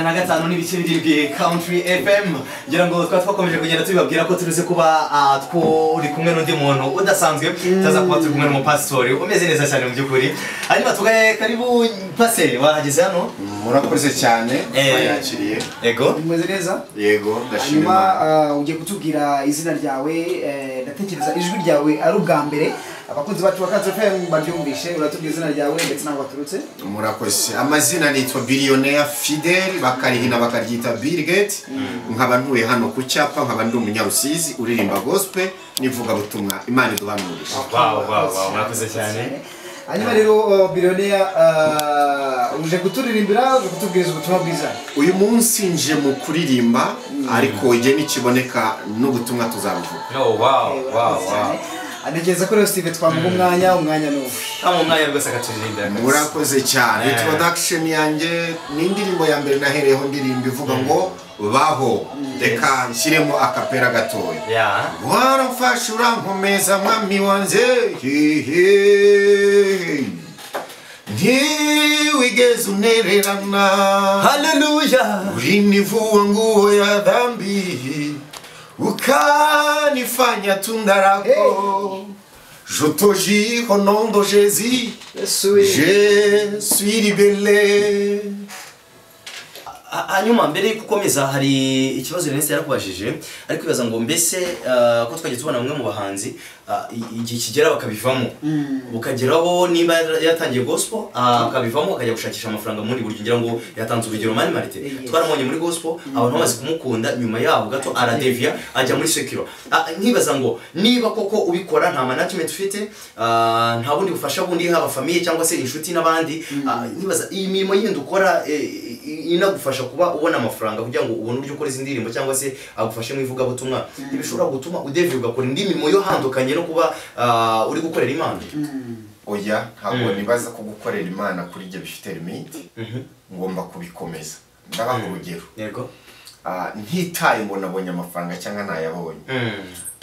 na gatanu n'ibice birindwi Country FM ngira ngo twakomeje kugenda tubibabwira ko turuze kuba turi kumwe n'undi muntu udasanzwe taza kuba turi kumwe n'umupastori umeze neza cyane mu by'ukuri hanyuma tugaye karibu pastor wahageze hano murakoze cyane bayakiriye yego umeze neza yego ndashima hanyuma ugiye kutubwira izina ryawe ndatekereza ijwi ryawe ari ubwa mbere abakunzi bacu bakaze FM baryumvishe uratubwira izina ryawe ndetse naho waturutse murakoze amazina nitwa Billionaire Fidel bakarihina bakaryita Bill Gates nkaba ntuye hano ku cyapa nkaba ndi umunyarusizi uririmba gospel nivuga butumwa Imana iduhanurisha wow murakoze cyane hanyuma rero Billionaire uje kuturirimbira uje kutubwiriza ubutumwa bwiza uyu munsi nje mu kuririmba ariko igihe nikiboneka n'ubutumwa tuzabuvuga wow Anegeza ko Steve twamuha umwanya n'ubu umwanya rwose akaturirimba murakoze cyane introduction yanjye ni indirimbo ya mbere nahereyeho ndirimba ivuga ngo baho reka nshyiremo akapera gatoya waramfashe urankomeza mwami wanjye ntiwigeze unererana haleluya ulinivuwa nguo ya dhambi ukanifanya tunda lako je te jure au nom de Jésus je suis libéré. hanyuma mbere yo gukomeza hari ikibazo Renese yarakubajije ariko bibaza ngo mbese ko twagiye tubona bamwe mu bahanzi igihe kigera bakabivamo ukageraho niba yatangiye gospel akabivamo akajya gushakisha amafaranga muri buryo ngira ngo yatanze urugero Mani Marite twaramonye muri gospel abantu bamaze kumukunda nyuma yaho gato aradevia ajya muri secular nkibaza ngo niba koko ubikora nta management ufite nta bundi bufasha bundi haba famille cyangwa se inshuti n'abandi nkibaza iyi mirimo yindi ukora inagufasha kuba ubona amafaranga kugira ngo ubone uburyo ukora izi ndirimbo cyangwa se agufashe mu ivuga butumwa ibishobora gutuma udevia ugakora indi mirimo yo handukanye no kuba uri gukorera Imana oya ntabwo nibaza ko gukorera Imana kuri ibyo bifite limit ngomba kubikomeza ndabaha urugero yego ntitaye ngo nabonye amafaranga cyangwa ntayabonye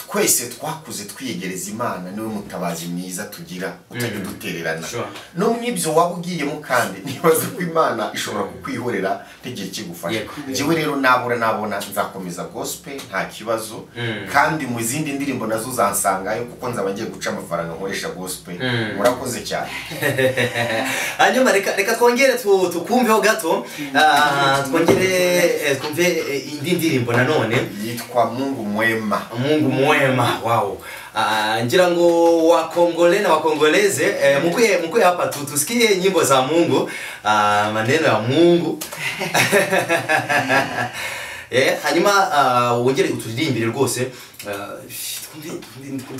twese twakuze twiyegereza Imana niwe mutabazi mwiza tugira utajya dutererana no mwibyo wabugiyemo kandi nibaza ko Imana ishobora kukwihorera ntigiye kigufasha jewe rero nabona nzakomeza gospel nta kibazo kandi mu zindi ndirimbo nazo zansangayo kuko nzaba ngiye guca amafaranga nkoresha gospel murakoze cyane hanyuma reka twongere tukumveho gato twongere twumve indi ndirimbo nanone yitwa Mungu Mwema wow ngira ngo wakongole na wakongoleze mkwe hapa tusikie nyimbo za Mungu maneno ya Mungu hanyuma wongere uturirimbire rwose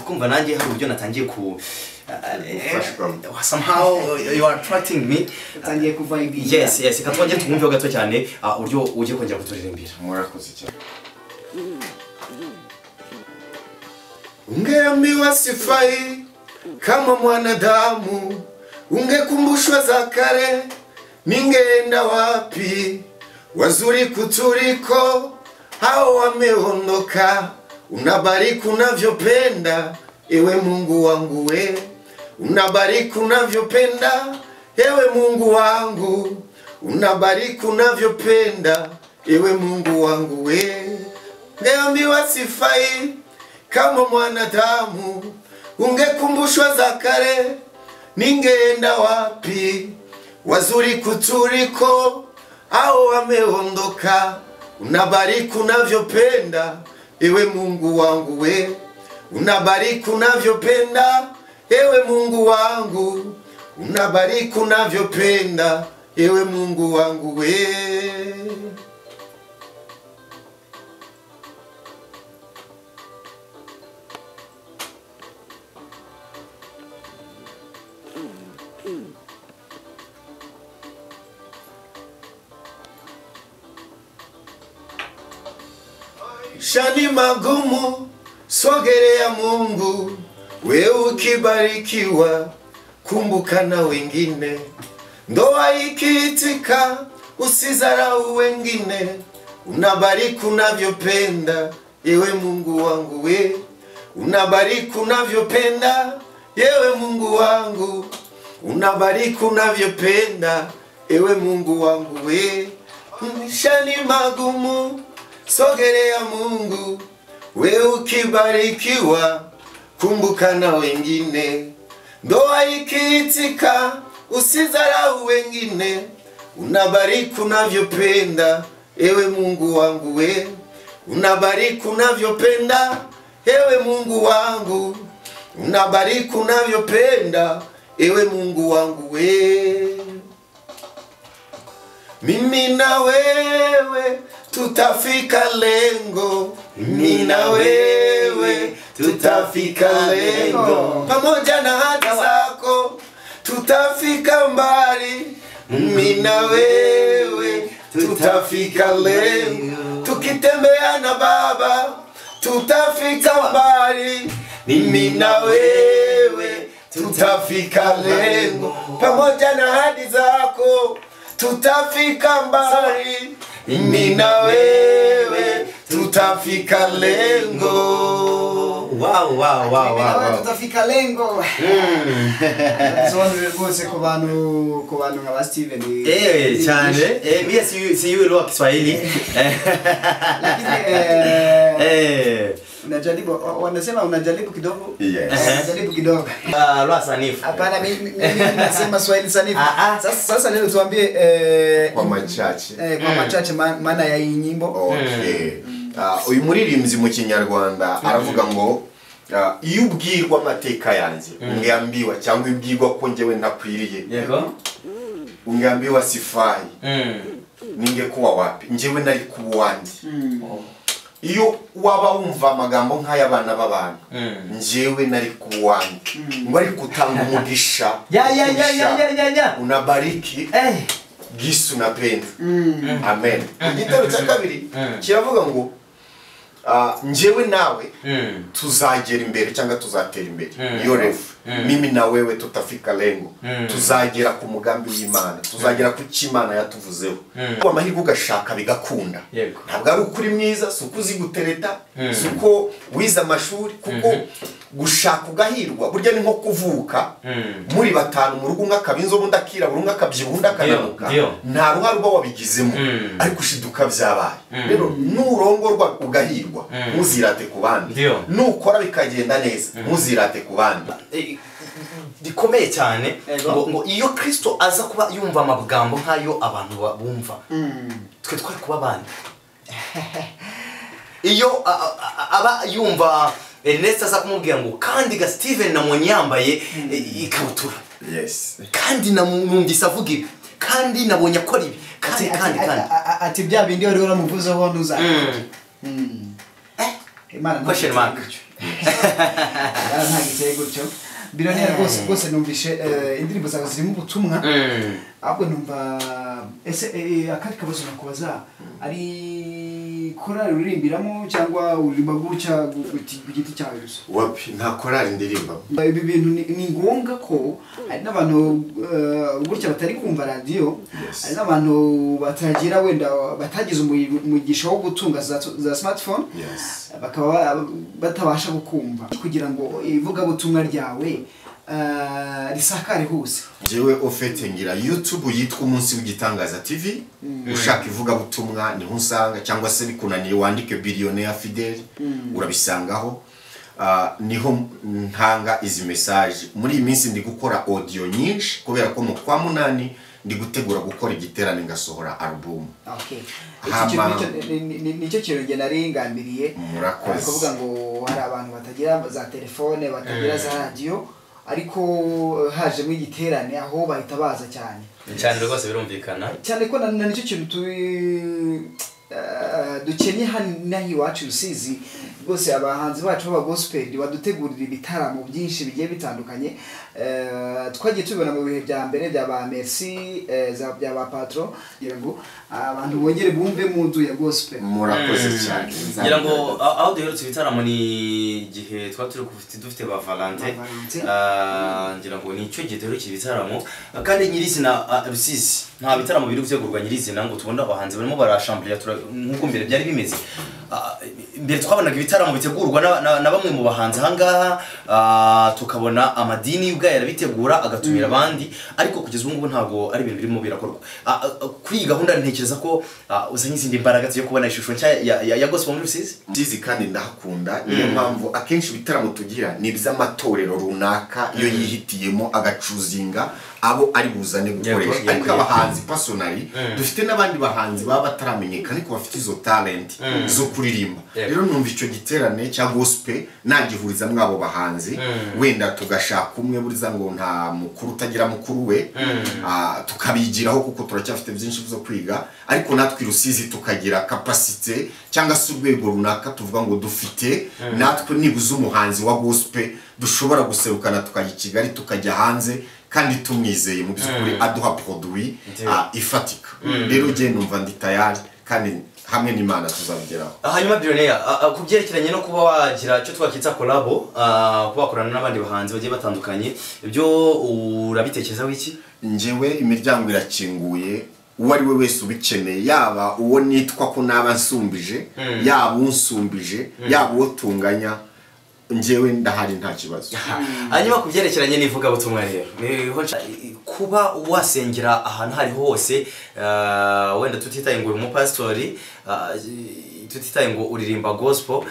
kumva nanjye hari uburyo natangiye ku somehow you are attracting me tangiye kuva ibi yes katwongere twumve gato cyane uburyo uje kongera kuturirimbira murakoze cyane ungeambiwa sifai kama mwanadamu ungekumbushwa za kale ningeenda wapi wazuri kutuliko hao wameondoka unabariki unavyopenda ewe Mungu wangu we unabariki unavyopenda ewe Mungu wangu unabariki unavyopenda ewe Mungu wangu we ungeambiwa sifai kama mwanadamu ungekumbushwa za kale ningeenda wapi wazuri kutuliko au wameondoka unabariki unavyopenda ewe Mungu wangu we unabariki unavyopenda ewe Mungu wangu unabariki unavyopenda ewe Mungu wangu we shani magumu sogelea Mungu wewe ukibarikiwa kumbuka na wengine ndoa ikiitika usizarau wengine unabariki unavyopenda ewe Mungu wangu we unabariki unavyopenda ewe Mungu wangu unabariki unavyopenda ewe Mungu wangu we maisha ni magumu, sogelea Mungu. Wewe ukibarikiwa, kumbuka na wengine. Ndoa ikiitika, usidharau wengine. Unabariki unavyopenda, ewe Mungu wangu we. Unabariki unavyopenda, ewe Mungu wangu. Unabariki unavyopenda, ewe Mungu wangu we. Mimi na wewe tutafika lengo. Mimi na wewe tutafika lengo. Pamoja na ahadi zako tutafika mbali. Mimi na wewe tutafika lengo. Tukitembea na Baba tutafika mbali. Mimi na wewe tutafika lengo. Pamoja na ahadi zako tutafika mbali. Mimi na wewe tutafika lengo. Wow. Tutafika lengo. Nzonwe rwose ku bantu nka Steven. Cyane. Mimi si yule wa Kiswahili. Unajaribu, wanasema unajaribu kidogo? Yes. Unajaribu kidogo. Lwa sanifu. Hapana, mimi nasema Swahili sanifu. Sasa leo tuambie kwa machache. Kwa machache maana ya hii nyimbo. Okay. Uyu muririmbyi mu Kinyarwanda aravuga ngo iyo ubwirwa amateka yanjye ungambiwa cyangwa ubwirwa ko ngewe ntakwiriye. Yego. Ungambiwa sifai. Ninge kuwa wapi? Ngewe nari kubuwandi. Iyo waba wumva amagambo nk'ay'abana b'abantu njewe nari kuwandi ngo ari kutanga umugisha Ya unabariki gisu na penda. Amen. Igitero cya kabiri kiravuga ngo njewe nawe tuzagera imbere cyangwa tuzatera imbere. Iyo refu mimi na wewe tutafika lengo. Tuzagera ku mugambi w'Imana, tuzagera ku cy'Imana yatuvuzeho. Kwa mahirwe ugashaka bigakunda. Ntabwo ari ukuri mwiza, suko uzi gutereta, suko wiza amashuri, kuko gushaka ugahirwa burya ni nko kuvuka muri batanu mu rugo nk'akabinzo bundi akira burunga akabyibunda kanamuka nta ruhare uba wabigizemo ariko ushiduka byabaye. Rero nurongorwa ugahirwa ntuzirate ku bandi, nukora bikagenda neza ntuzirate ku bandi. Dikomeye cyane ngo iyo Kristo aza kuba yumva amagambo nk'ayo abantu bumva twe twari kuba bandi. Iyo aba yumva Ernest aza kumubwira ngo kandi ga Steven namwe yambaye ikabutura. Yes. Kandi namwumvise avuga ibi kandi nabonye akora ibi kandi ati bya bindi wari waramuvuzeho ntuza. Imana question mark. Nta giteye gutyo. Bilionera rwose numvishe indirimbo zawe zirimo ubutumwa. Ahubwo numva ese akari kabazo nakubaza ari korali uririmbiramo cyangwa uririmba gutya giti cyawe gusa? Wapi nta korali ndirimba. Ibi bintu ni ngombwa ko ari n'abantu gutya batari kumva radio, ari n'abantu batagira wenda batagize umugisha wo gutunga za smartphone, bakaba batabasha gukumva kugira ngo ivuga butumwa ryawe risakare hose. Jewe ofete ngira YouTube yitwa Umunsi w'Igitangaza TV. Ushaka ivuga butumwa ni hunsanga cyangwa se bikunaniye wandike Billionaire Fidel urabisangaho. Niho ntanga izi message. Muri iyi minsi ndi gukora audio nyinshi kubera ko mu kwa munani ndi gutegura gukora igiterane ngasohora album. Okay. Nicyo kintu nge nari ngambiriye. Murakoze. Kuvuga ngo hari abantu batagira za telefone, batagira za radio, ariko haje mu igiterane aho bahita baza cyane rwose birumvikana cyane ko nicyo kintu dukenye hano iwacu Rusizi rwose. Abahanzi bacu b'aba gospel badutegurira ibitaramo byinshi bigiye bitandukanye. Twagiye tubona mu bihe bya mbere bya ba Merci bya ba Patro ngira ngo abantu bongere bumve mu nzu ya gospel. Murakoze cyane. ngira ngo aho duherutse ibitaramo ni gihe twaturi dufite ba Valentin. Ngira ngo ni cyo gihe duherutse ibitaramo kandi nyirizina Rusizi nta bitaramo biri gutegurwa nyirizina ngo tubona abahanzi barimo barashambulia nk'uko mbere byari bimeze. mbere twabonaga ibitaramo bitegurwa na bamwe mu bahanzi ahangaha tukabona amadini ubwayo yarabitegura agatumira abandi ariko kugeza ubu ngubu ntabwo ari ibintu birimo birakorwa kuri iyi gahunda ntekereza ko uzanye izindi mbaraga zo kubona ishusho nshya ya gospel muri Rusizi kandi ndahakunda niyo mpamvu akenshi ibitaramo tugira ni iby'amatorero runaka iyo yihitiyemo agacuzinga abo ari buzane gukoresha ariko abahanzi personally dufite n'abandi bahanzi baba bataramenyekana ariko bafite izo talent zo kuririmba rero numva icyo giterane cya gospel nagihuriza mwabo bahanzi wenda tugashaka umwe buriza ngo nta mukuru utagira mukuru we tukabigiraho kuko turacyafite byinshi byo kwiga ariko natwe Rusizi tukagira capacity cyangwa se urwego runaka tuvuga ngo dufite natwe nibuze umuhanzi wa gospel dushobora guserukana tukajya Kigali tukajya hanze kandi tumwizeye mu byukuri aduha produit ifatika rero je numva ndi tayari kandi hamwe n'Imana tuzabigeraho hanyuma Billionaire kubyerekeranye no kuba wagira cyo twakitsa collabo kubakorana n'abandi bahanzi bagiye batandukanye ibyo urabitekerezaho iki njewe imiryango irakinguye uwo ari we wese ubikeneye yaba uwo nitwa ko naba nsumbije yaba unsumbije yaba uwo tunganya njewe ndahari nta kibazo hanyuma kubyerekeranye n'ivuga butumwa rero kuba wasengera ahantu hari hose wenda tutitaye ngo uri umupastori tutitaye ngo uririmba gospel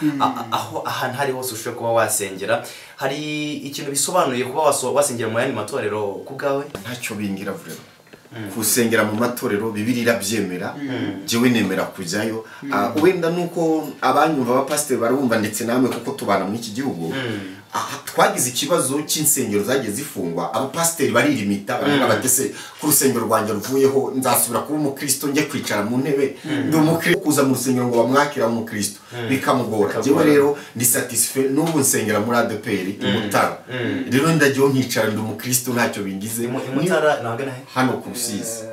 aho ahantu hari hose ushobora kuba wasengera hari ikintu bisobanuye kuba wasengera mu yandi matorero kubgawe ntacyo bingira vrema kusengera mu matorero Bibiliya irabyemera jewe nemera kujyayo wenda nuko abanyumva abapasiteri barumva ndetse namwe kuko tubana muri iki gihugu twagize ikibazo cy'insengero zagiye zifungwa abapasiteri baririmita baravuga batese ku rusengero rwanjye ruvuyeho nzasubira kuba umukristo njye kwicara mu ntebe ndi umukristo kuza mu rusengero ngo bamwakira umukristo bikamugora jewe rero ndi satisfait n'ubu nsengera muri ADPR imutara rero ndagiye nkicara ndi umukristo ntacyo bingize imutara nagana hano ku Rusizi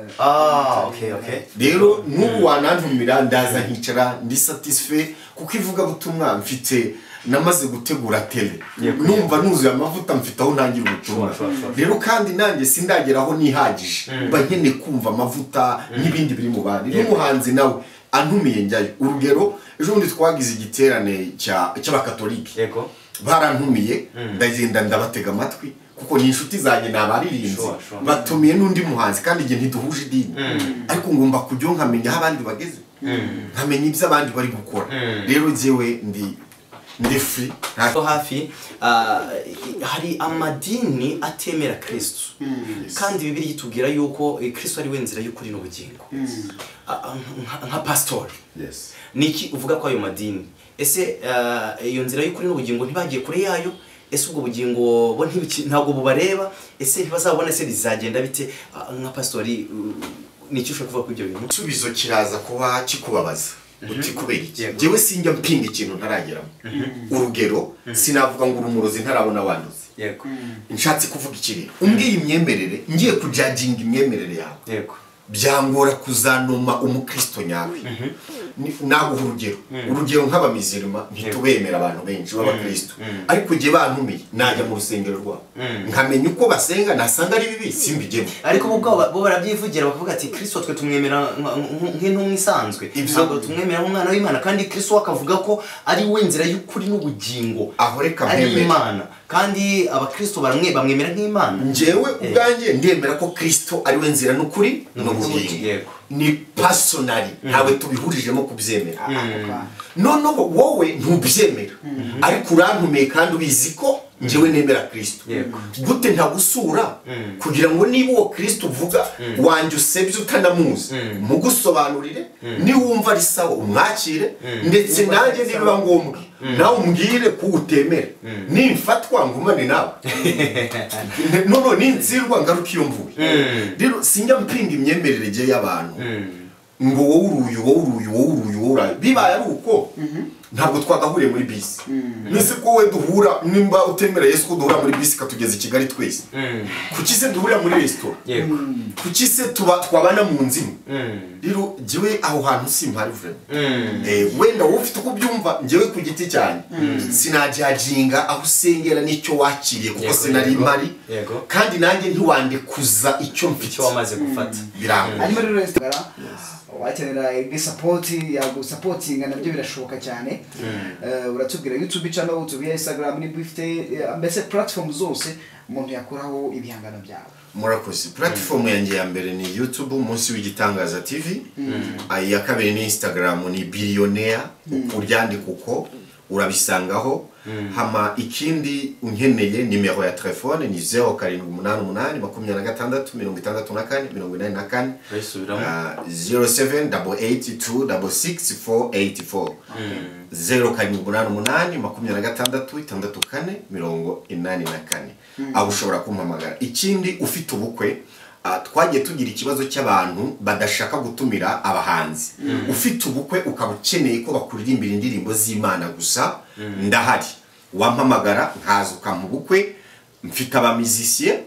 okay rero n'ubu wanantumira ndaza nkicara ndi satisfait kuko ivuga butumwa mfite namaze gutegura tele numva nuzuye amavuta mfite aho ntangira ubutumwa rero kandi nanjye sindageraho nihagije bankene kumva amavuta n'ibindi biri mu bandi n'umuhanzi nawe antumiye njyayo urugero ejo bundi twagize igiterane cy'abakatolike yego barantumiye ndagenda ndabatega amatwi kuko ni inshuti zanjye nabaririnze batumiye n'undi muhanzi kandi igihe ntiduhuje idini ariko ngomba kujya nkamenya aho abandi bageze nkamenya ibyo abandi bari gukora rero jewe ndi free hafi hari amadini atemera Kristo kandi Bibiliya itubwira yuko Kristo ari we nzira y'ukuri n'ubugingo nka pastor niki uvuga ko ayo madini ese iyo nzira y'ukuri n'ubugingo ntibagiye kure yayo ese ubwo bugingo bo ntabwo bubareba ese ntibazabona se bizagenda bite nka pastori niki ushaka kuvuga kuri ibyo bintu subizo kiraza kuba kikubabaza uti kubera iki jewe sinjya mpinga ikintu ntarageramo urugero sinavuga ngo urumurozi ntarabona wanduze yego nshatse kuvuga ikiri umbwiye imyemerere ngiye kujudginga imyemerere yawe yego byangora kuzanoma umukristo nyawe naguha urugero nk'abamizirima ntitubemera abantu benshi b'abakristo ariko giye bantumiye najya mu rusengero rwabo nkamenya uko basenga nasanga ari bibi simbigemo ariko bo barabyivugira bakavuga ati Kristo twe tumwemera nk'intumwa isanzwe ntabwo tumwemera nk'umwana w'Imana kandi Kristo akavuga ko ari we nzira y'ukuri n'ubugingo aho reka ari Imana kandi abakristo bamwemera nk'Imana njewe ubwanjye ndemera ko Kristo ari we nzira n'ukuri n'ubugingo ni personally ntawe tubihurijemo kubyemera noneho wowe ntubyemera ariko urantumiye kandi ubizi ko njewe nemera Kristo gute ntagusura kugira ngo niba uwo Kristo uvuga wanjye usebye utanamuzi mugusobanurire niwumva ari sawa umwakire ndetse nanjye niba ngombwa nawe umbwire ko utemera nimfatwa ngumane nawe none ninzirwa ngaruka iyo mvuye rero sinjya mpinga imyemerere je y'abantu ngo wowe bibaye ari uko ntabwo twagahuriye muri bisi nese ko we duhura nimba utemera Yesu ko duhura muri bisi katugeza i Kigali twese kuki se duhurira muri restaurant kuki se twabana mu nzima rero jewe aho hantu simpari vrema wenda wowe ufite uko byumva jewe ku giti cyane sinajajinga aho usengera n'icyo wakiriye kuko sinari impari kandi nanjye ntiwande kuza icyo mfite wamaze gufata biranga ari muri restaurant wakenera support yagusapotinga nabyo birashoboka cyane. Uratubwira YouTube channel, utubwira Instagram ni bifite mbese platform zose umuntu yakoraho ibihangano byawe. Murakoze. Platform yanjye ya mbere ni YouTube munsi w'igitangaza TV. Ya kabiri ni Instagram ni Billionaire uryandika uko urabisangaho. Hama ikindi unkeneye nimero ya telefone ni 0788 26 0788266484 0788 abo ushobora kumpamagara. Ikindi ufite ubukwe twagiye tugira ikibazo cy'abantu badashaka gutumira abahanzi. Ufite ubukwe ukaba ukeneye ko bakuririmbira indirimbo z'Imana gusa, ndahari. Wampamagara nkaza ukampa ubukwe, mfite abamizisiye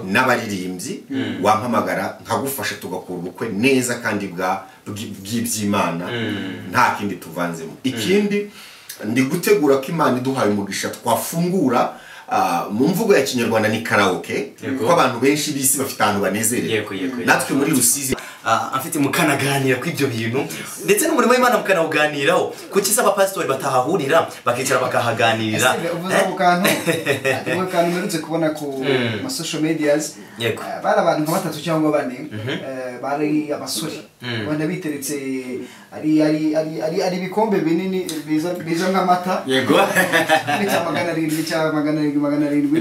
n'abaririmbyi, wampamagara nkagufasha tugakora ubukwe neza kandi bw'iby'Imana, nta kindi tuvanzemo. Ikindi ndi gutegura ko Imana iduhaye umugisha twafungura mu mvugo ya Kinyarwanda ni karaoke, kuko abantu benshi bisi bafite ahantu banezerewe. Natwe muri Rusizi afite mukanaganira kw'ibyo bintu ndetse n'umurimo w'Imana mukanaganiraho. Kuki saba pastor batahahurira bakicara bakahaganirira? Uvuze merutse kubona ku ma social medias bari abantu nka 3 cyangwa 4 bari abasore banda biteretse ari bikombe binini biza nk'amata. Bicyamagana 700 ibyo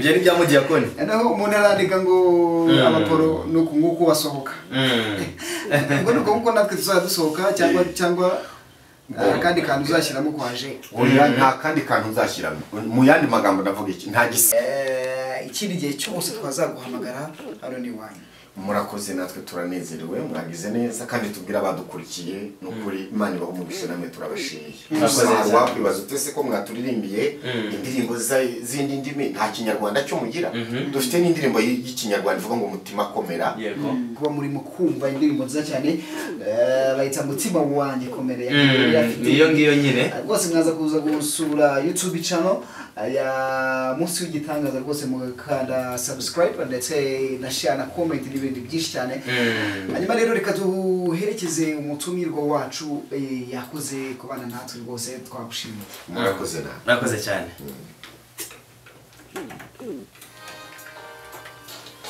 ari byamugiye akone. Naho umuntu arandika ngo abaporo nuko nguko basohoka. Ngo nuko natwe tuzadusohoka cyangwa kandi kantu uzashyiramo kwaje. Oya nta kandi kantu uzashyiramo. Mu yandi magambo ndavuga iki nta gisi. Ikindi gihe cyose twazaguhamagara hano ni wanyu. Murakoze natwe turanezerewe, mwagize neza kandi tubwira abadukurikiye n'ukuri Imana ibaho umugisha namwe turabashimiye. Wakwibaza utese ko mwaturirimbiye indirimbo zindi ndimi nta Kinyarwanda cyo mugira. Dufite n'indirimbo y'Ikinyarwanda ivuga ngo umutima komera. Kuba muri mu kumva indirimbo nziza cyane bayita mutima wanjye komera niyo ngiyo nyine. Rwose mwaza kuza gusura YouTube channel ya munsi w'igitangaza rwose mukanda subscribe ndetse na share na comment n'ibindi byinshi cyane. Hanyuma rero reka tuherekeze umutumirwa wacu yakoze kubana natwe rwose twagushimiye. Murakoze cyane.